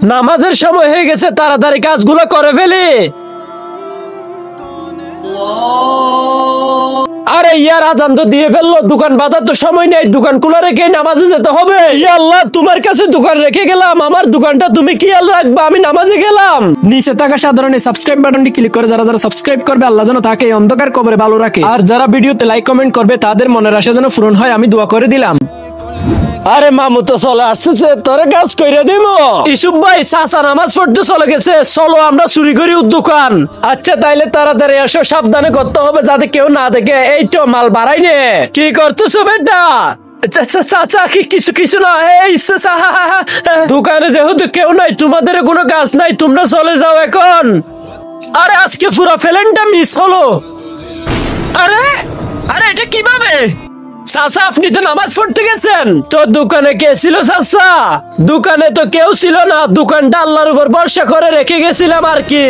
নামাজের সময় হয়ে গেছে, তাড়াতাড়ি কাজগুলো করে ফেলি। আরে ইয়ার আজান তো দিয়ে ফেললো, দোকান বাঁধার তো সময় নেই, দোকান খোলা রেখে নামাজে যেতে হবে। ইয়া আল্লাহ, তোমার কাছে দোকান রেখে গেলাম, আমার দোকানটা তুমি খেয়াল রাখবা, আমি নামাজে গেলাম। নিচে থাকা সাধারণ সাবস্ক্রাইব বাটনটি ক্লিক করে যারা যারা সাবস্ক্রাইব করবে, আল্লাহ যেন তাকে এই অন্ধকার কবরে ভালো রাখে। আর যারা ভিডিওতে লাইক কমেন্ট করবে তাদের মনের আশা যেন পূরণ হয়, আমি দোয়া করে দিলাম। আরে মামু তো চলে আসতেছে, তোরে কাজ কইরা দিব। ইসুফ ভাই, চাচা নামাজ পড়তে চলে গেছে, চলো আমরা চুরি করি দোকান। আচ্ছা তাইলে তাড়াতাড়ি এসো, সাবধানে করতে হবে যাতে কেউ না দেখে। এই তো মাল বাড়াই নে। কি করতেছো বেটা? চাচা কিছু না, এই দোকানে যেহেতু কেউ নাই, তোমাদের কোনো কাজ নাই, তোমরা চলে যাও এখন। আরে আজকে পুরো প্ল্যানটা মিস হলো। আরে আরে এটা কিভাবে? চাচা আপনি তো নামাজ পড়তে গেছেন, তো দোকানে কে ছিল চাচা? দোকানে তো কেউ ছিল না, দোকানটা আল্লাহর উপর ভরসা করে রেখে গেছিলাম আর কি।